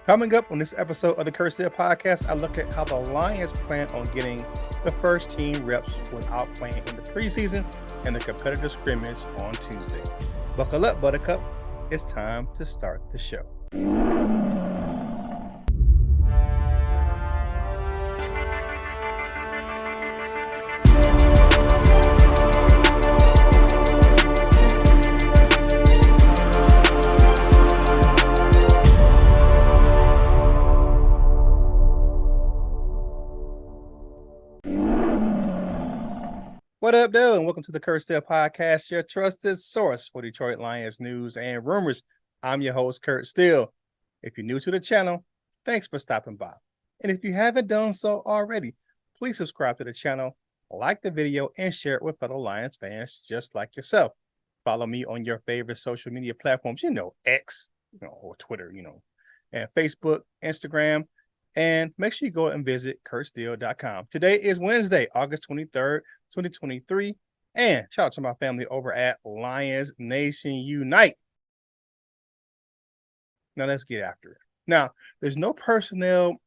Coming up on this episode of the Curt podcast, I look at how the Lions plan on getting the first team reps without playing in the preseason and the competitive scrimmage on Tuesday. Buckle up, Buttercup. It's time to start the show. What up, though, and welcome to the Curt podcast, your trusted source for Detroit Lions news and rumors. I'm your host, Curt Steele. If you're new to the channel, thanks for stopping by. And if you haven't done so already, please subscribe to the channel, like the video, and share it with fellow Lions fans just like yourself. Follow me on your favorite social media platforms, X, or Twitter, and Facebook, Instagram, and make sure you go and visit curtsteele.com. Today is Wednesday, August 23rd, 2023. And shout out to my family over at Lions Nation Unite. Now let's get after it. Now, there's no personnel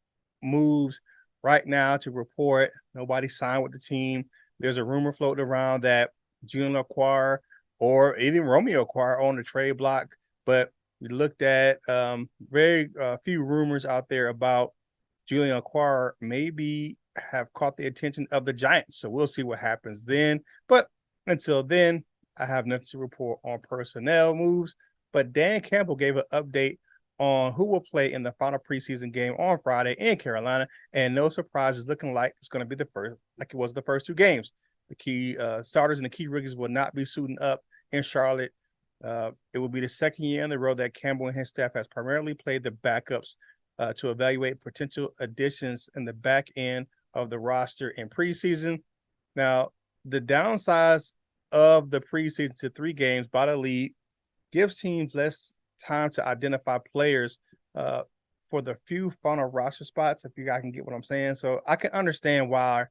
moves right now to report. Nobody signed with the team. There's a rumor floating around that Julian Okwara or even Romeo Okwara on the trade block. But we looked at very few rumors out there about Julian Okwara maybe have caught the attention of the Giants. So we'll see what happens then. But until then, I have nothing to report on personnel moves. But Dan Campbell gave an update on who will play in the final preseason game on Friday in Carolina. And no surprises, looking like it's going to be the first, like it was the first two games. The key starters and the key rookies will not be suiting up in Charlotte. It will be the second year in the row that Campbell and his staff has primarily played the backups to evaluate potential additions in the back end of the roster in preseason. Now, the downsize of the preseason to 3 games by the league gives teams less time to identify players for the few final roster spots, if you guys can get what I'm saying. So I can understand why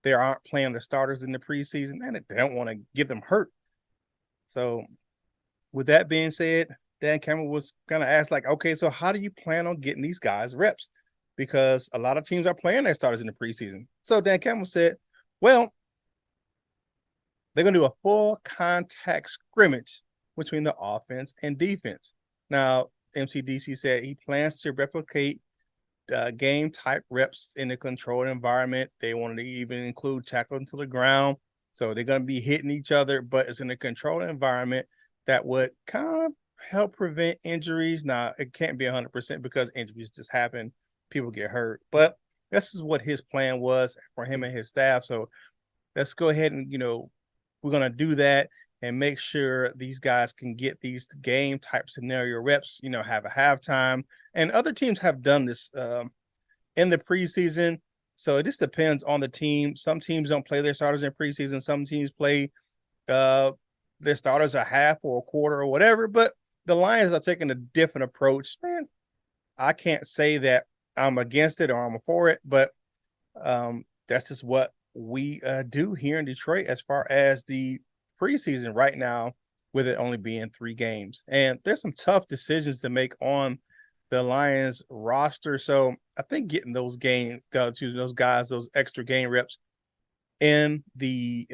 they aren't playing the starters in the preseason, and they don't want to get them hurt. So with that being said, Dan Campbell was going to ask, okay, so how do you plan on getting these guys reps? Because a lot of teams are playing their starters in the preseason. So Dan Campbell said, well, they're going to do a full contact scrimmage between the offense and defense. Now, MCDC said he plans to replicate game type reps in a controlled environment. They wanted to even include tackling to the ground. So they're going to be hitting each other, but it's in a controlled environment that would kind of help prevent injuries. Now, it can't be 100% because injuries just happen. People get hurt. But this is what his plan was for him and his staff. So let's go ahead and, we're going to do that and make sure these guys can get these game type scenario reps, have a halftime. And other teams have done this in the preseason. So it just depends on the team. Some teams don't play their starters in preseason. Some teams play their starters a half or a quarter or whatever. But the Lions are taking a different approach. Man, I can't say that I'm against it or I'm for it, but that's just what we do here in Detroit as far as the preseason right now, with it only being 3 games. And there's some tough decisions to make on the Lions roster. So I think getting those choosing those guys, those extra game reps in the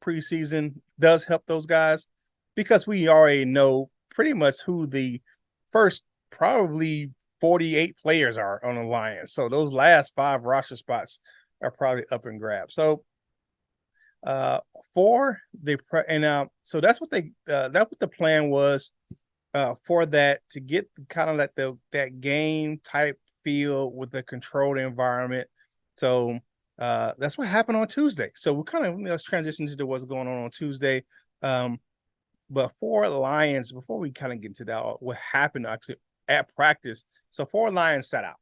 preseason does help those guys, because we already know pretty much who the first probably 48 players are on the Lions. So those last 5 roster spots are probably up and grab. So for the so that's what the plan was for that, to get kind of like that game type feel with the controlled environment. So that's what happened on Tuesday. So we kind of let's transition to what's going on Tuesday. But for Lions, before we kind of get into that, what happened actually at practice. So 4 Lions sat out.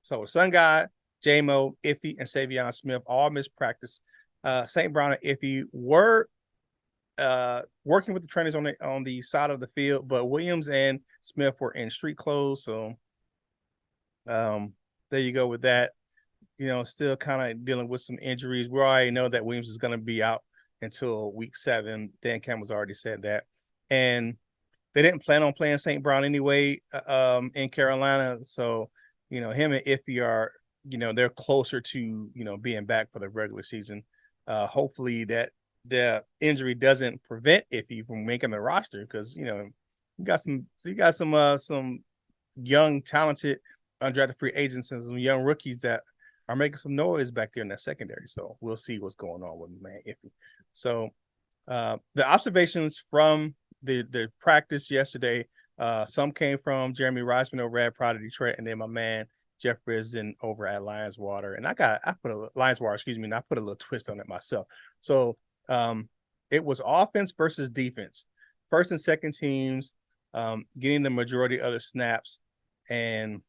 So Sun God, J-Mo, Iffy, and Savion Smith all missed practice. St. Brown and Iffy were working with the trainers on the side of the field, but Williams and Smith were in street clothes. So there you go with that. Still kind of dealing with some injuries. We already know that Williams is going to be out until week 7. Dan Campbell's already said that. And they didn't plan on playing St. Brown anyway in Carolina. So him and Iffy are, they're closer to, being back for the regular season. Hopefully that the injury doesn't prevent Iffy from making the roster because, you got some young, talented, undrafted free agents and some young rookies that are making some noise back there in that secondary. So we'll see what's going on with man Iffy. So the observations from the practice yesterday, some came from Jeremy Reisman over at Pride of Detroit, and then my man Jeff Brisden over at Lions Water. And I put a Lions Water, excuse me, and I put a little twist on it myself. So it was offense versus defense. First and second teams getting the majority of the snaps. And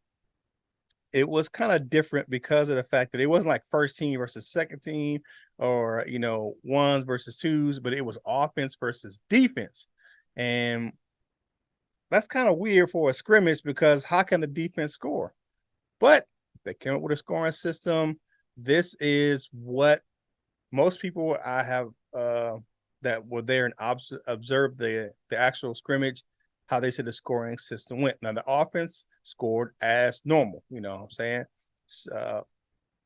it was kind of different because of the fact that it wasn't like first team versus second team or, ones versus twos, but it was offense versus defense. And that's kind of weird for a scrimmage because how can the defense score? But they came up with a scoring system. This is what most people I have that were there and observed the actual scrimmage, how they said the scoring system went. Now, the offense scored as normal. You know what I'm saying?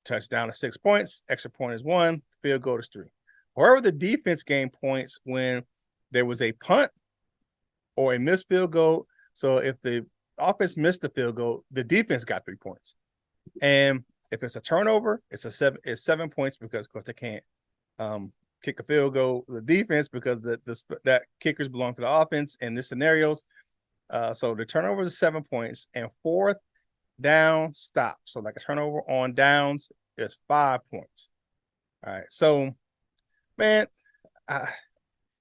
Touchdown is 6 points. Extra point is 1. Field goal is 3. However, the defense gained points when there was a punt or a missed field goal. So if the offense missed the field goal, the defense got 3 points. And if it's a turnover, it's 7 points because, of course, they can't kick a field goal. The defense, because that kickers belong to the offense in this scenarios. So the turnover is 7 points, and fourth down stop. So like a turnover on downs is 5 points. All right. So, man, a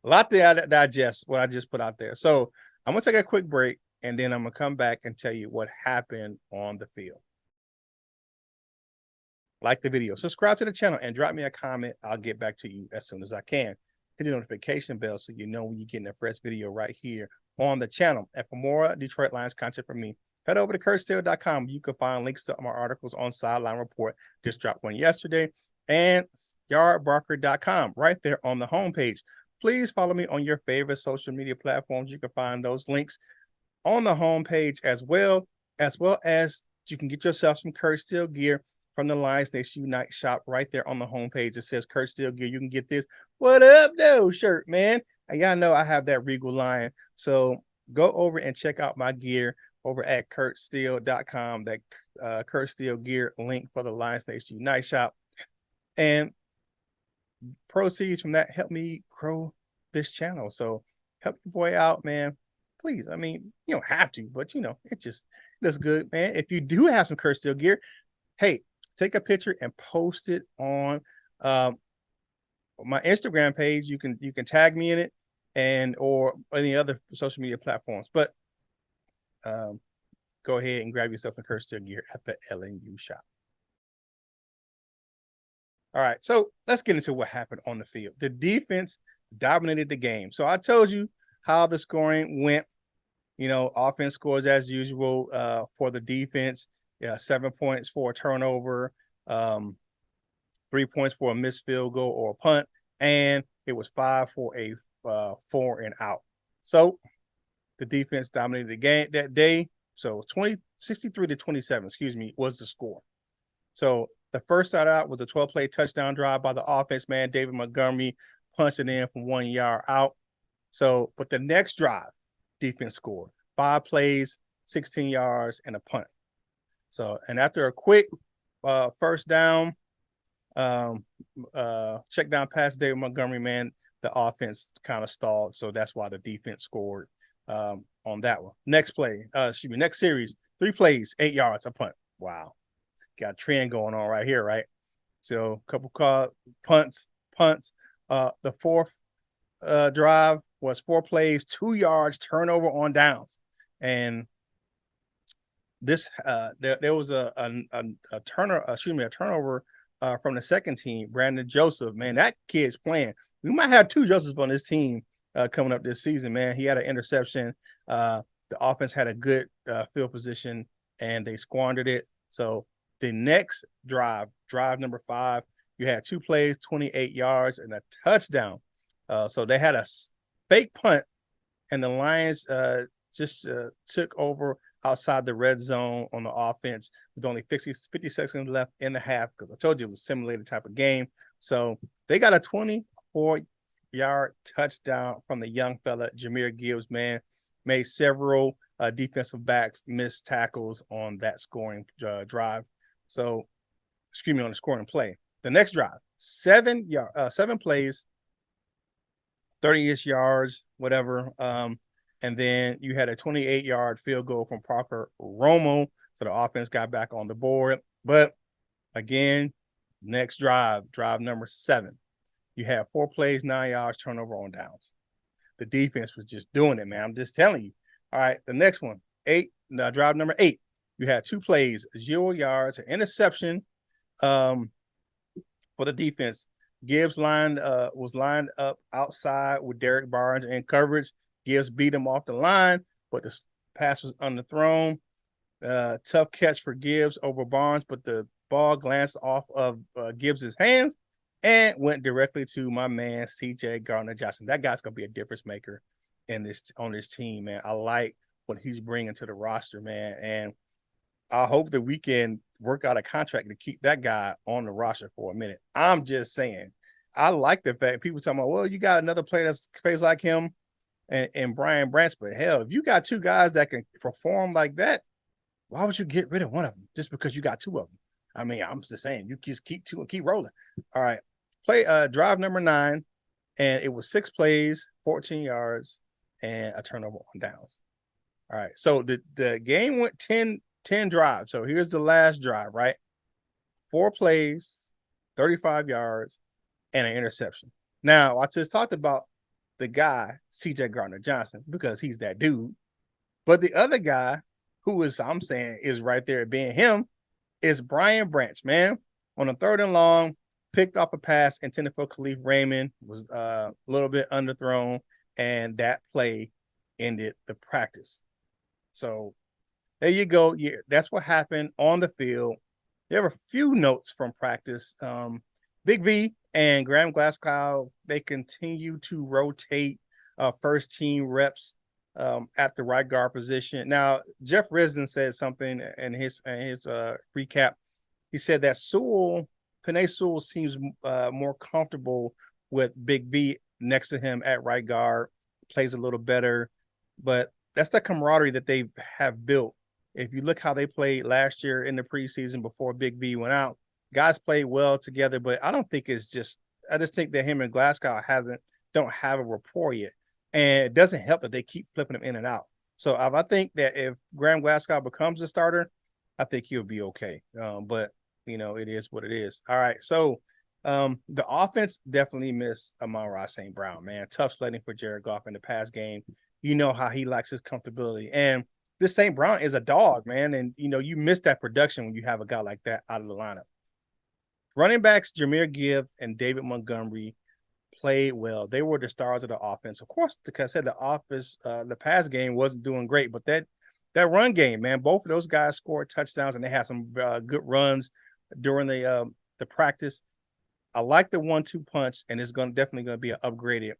lot to digest what I just put out there. So I'm gonna take a quick break, and then I'm gonna come back and tell you what happened on the field. Like the video, subscribe to the channel, and drop me a comment. I'll get back to you as soon as I can. Hit the notification bell so you know when you're getting a fresh video right here on the channel. And for more Detroit Lions content from me, head over to CurtSteele.com. You can find links to my articles on Sideline Report. Just dropped one yesterday. And YardBarker.com right there on the homepage. Please follow me on your favorite social media platforms. You can find those links on the homepage as well as you can get yourself some Curt Steele gear from the Lions Nation Unite shop right there on the homepage. It says Curt Steele gear. You can get this "What Up Though" shirt, man. And y'all know I have that Regal Lion. So go over and check out my gear over at CurtSteele.com. That Curt Steele gear link for the Lions Nation Unite shop. And proceeds from that help me grow this channel. So help your boy out, man. Please. I mean, you don't have to, but it just looks good, man. If you do have some Curt Steele gear, hey, take a picture and post it on my Instagram page. You can tag me in it or any other social media platforms. But go ahead and grab yourself a Curt Steele gear at the LNU shop. All right, so let's get into what happened on the field. The defense dominated the game. So I told you how the scoring went. Offense scores as usual for the defense. 7 points for a turnover, 3 points for a missed field goal or a punt, and it was 5 for a 4 and out. So the defense dominated the game that day. So 63-27, was the score. So the first start out was a 12-play touchdown drive by the offense, man. David Montgomery punched it in from 1 yard out. So, but the next drive, defense scored 5 plays, 16 yards, and a punt. So, and after a quick first down, check down pass, David Montgomery, man, the offense kind of stalled. So that's why the defense scored on that one. Next series, 3 plays, 8 yards, a punt. Wow. Got a trend going on right here, right? So a couple punts. The fourth drive was 4 plays, 2 yards, turnover on downs. And this there was a turnover from the second team, Brandon Joseph. Man, that kid's playing. We might have 2 Josephs on this team coming up this season, man. He had an interception. The offense had a good field position, and they squandered it. So the next drive number 5, you had 2 plays, 28 yards, and a touchdown. So they had a fake punt, and the Lions just took over outside the red zone on the offense with only 50 seconds left in the half, because I told you it was a simulated type of game. So they got a 24-yard touchdown from the young fella, Jahmyr Gibbs, man. Made several defensive backs miss tackles on that scoring drive. So, excuse me, on the scoring play. The next drive, 7 plays, 30-ish yards, whatever. And then you had a 28-yard field goal from Parker Romo. So the offense got back on the board. But again, next drive number 7. You have 4 plays, 9 yards, turnover on downs. The defense was just doing it, man. I'm just telling you. All right, the next one, drive number 8. You had 2 plays, 0 yards, an interception for the defense. Gibbs was lined up outside with Derek Barnes in coverage. Gibbs beat him off the line, but the pass was underthrown. Tough catch for Gibbs over Barnes, but the ball glanced off of Gibbs's hands and went directly to my man CJ Gardner-Johnson. That guy's gonna be a difference maker on this team, man. I like what he's bringing to the roster, man, and I hope that we can work out a contract to keep that guy on the roster for a minute. I'm just saying, I like the fact people talking about, well, you got another player that plays like him and Brian Branch, but hell, if you got 2 guys that can perform like that, why would you get rid of one of them just because you got 2 of them? I mean, I'm just saying, you just keep 2 and keep rolling. All right, drive number 9, and it was 6 plays, 14 yards, and a turnover on downs. All right, so the game went 10 drives. So here's the last drive, right? 4 plays, 35 yards, and an interception. Now, I just talked about the guy, CJ Gardner-Johnson, because he's that dude. But the other guy, who I'm saying is right there being him, is Brian Branch, man. On a 3rd and long, picked off a pass intended for Khalif Raymond, was a little bit underthrown, and that play ended the practice. So there you go. Yeah, that's what happened on the field. There were a few notes from practice. Big V and Graham Glasgow, they continue to rotate first team reps at the right guard position. Now, Jeff Risden said something in his recap. He said that Penei Sewell seems more comfortable with Big V next to him at right guard, plays a little better, but that's the camaraderie that they have built. If you look how they played last year in the preseason before Big V went out, guys played well together, but I don't think I just think that him and Glasgow don't have a rapport yet. And it doesn't help that they keep flipping him in and out. So I think that if Graham Glasgow becomes a starter, I think he'll be okay. But, it is what it is. All right, so the offense definitely missed Amon-Ra St. Brown, man. Tough sledding for Jared Goff in the pass game. You know how he likes his comfortability. And this St. Brown is a dog, man. And, you miss that production when you have a guy like that out of the lineup. Running backs, Jahmyr Gibbs and David Montgomery played well. They were the stars of the offense. Of course, like I said, the pass game wasn't doing great, but that run game, man, both of those guys scored touchdowns and they had some good runs during the practice. I like the 1-2 punch, and it's definitely going to be an upgraded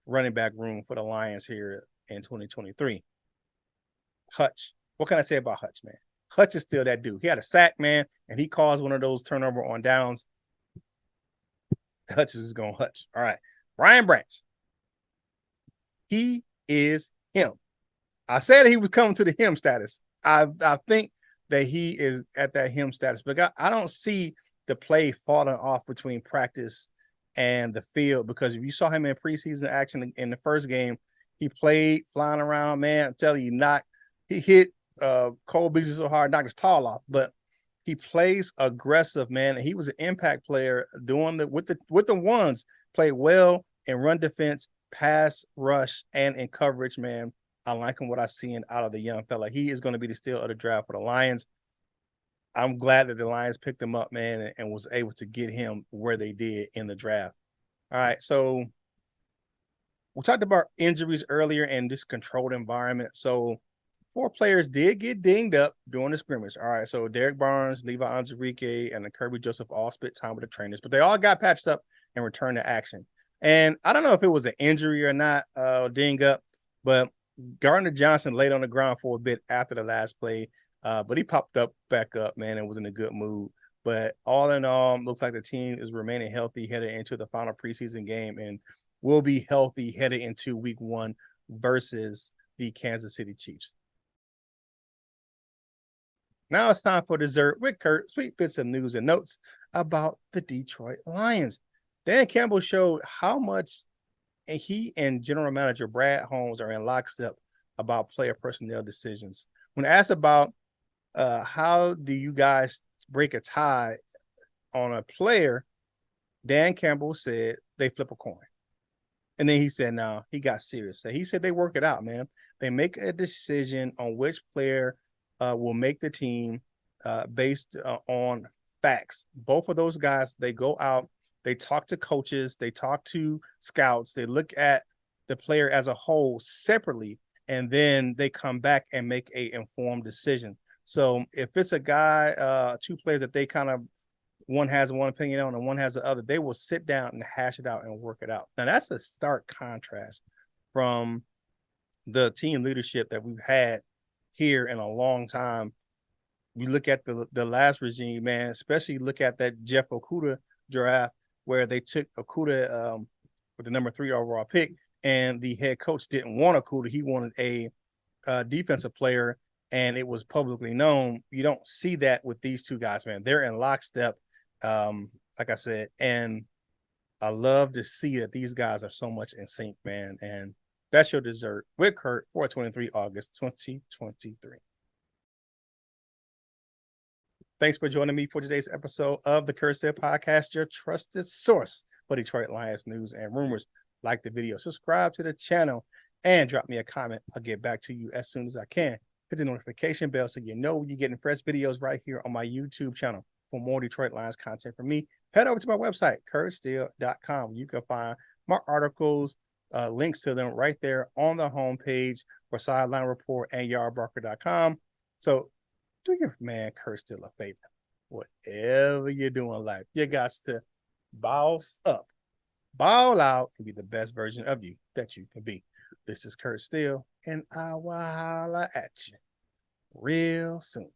running back room for the Lions here in 2023. Hutch. What can I say about Hutch, man? Hutch is still that dude. He had a sack, man, and he caused one of those turnover on downs. Hutch is going to Hutch. All right. Brian Branch. He is him. I said he was coming to the him status. I think that he is at that him status, but I don't see the play falling off between practice and the field, because if you saw him in preseason action in the first game, he played flying around, man. I'm telling you, he hit Cole Beasley so hard, knocked his tall off, but he plays aggressive, man. And he was an impact player doing with the ones, played well in run defense, pass rush, and in coverage, man. I like him, what I seen out of the young fella. He is going to be the steal of the draft for the Lions. I'm glad that the Lions picked him up, man, and was able to get him where they did in the draft. All right, so we talked about injuries earlier and this controlled environment. So 4 players did get dinged up during the scrimmage. All right, so Derek Barnes, Levi Onwuzurike, and Kirby Joseph all split time with the trainers, but they all got patched up and returned to action. And I don't know if it was an injury or not, ding up, but Gardner Johnson laid on the ground for a bit after the last play, but he popped back up, man, and was in a good mood. But all in all, looks like the team is remaining healthy headed into the final preseason game and will be healthy headed into week 1 versus the Kansas City Chiefs. Now it's time for dessert with Curt. Sweet bits of news and notes about the Detroit Lions. Dan Campbell showed how much he and general manager Brad Holmes are in lockstep about player personnel decisions. When asked about how do you guys break a tie on a player, Dan Campbell said they flip a coin. And then he said, no, he got serious. He said they work it out, man. They make a decision on which player will make the team based on facts. Both of those guys, they go out, they talk to coaches, they talk to scouts, they look at the player as a whole separately, and then they come back and make a informed decision. So if it's a guy, 2 players that they kind of, one has one opinion on and one has the other, they will sit down and hash it out and work it out. Now, that's a stark contrast from the team leadership that we've had here in a long time. We look at the last regime, man, especially look at that Jeff Okudah draft where they took Okudah with the number 3 overall pick, and the head coach didn't want Okudah. He wanted a defensive player, and it was publicly known. You don't see that with these 2 guys, man. They're in lockstep, like I said, and I love to see that these guys are so much in sync, man. And that's your dessert with Curt for 23 August 2023. Thanks for joining me for today's episode of the Curt Said Podcast, your trusted source for Detroit Lions news and rumors. Like the video, subscribe to the channel, and drop me a comment. I'll get back to you as soon as I can. Hit the notification bell so you know you're getting fresh videos right here on my YouTube channel. For more Detroit Lions content from me, head over to my website, curtsteele.com. You can find my articles, links to them right there on the homepage for Sideline Report and yardbarker.com. So do your man Curt Steele a favor. Whatever you do in life, you got to boss up, ball out, and be the best version of you that you can be. This is Curt Steele, and I will holla at you real soon.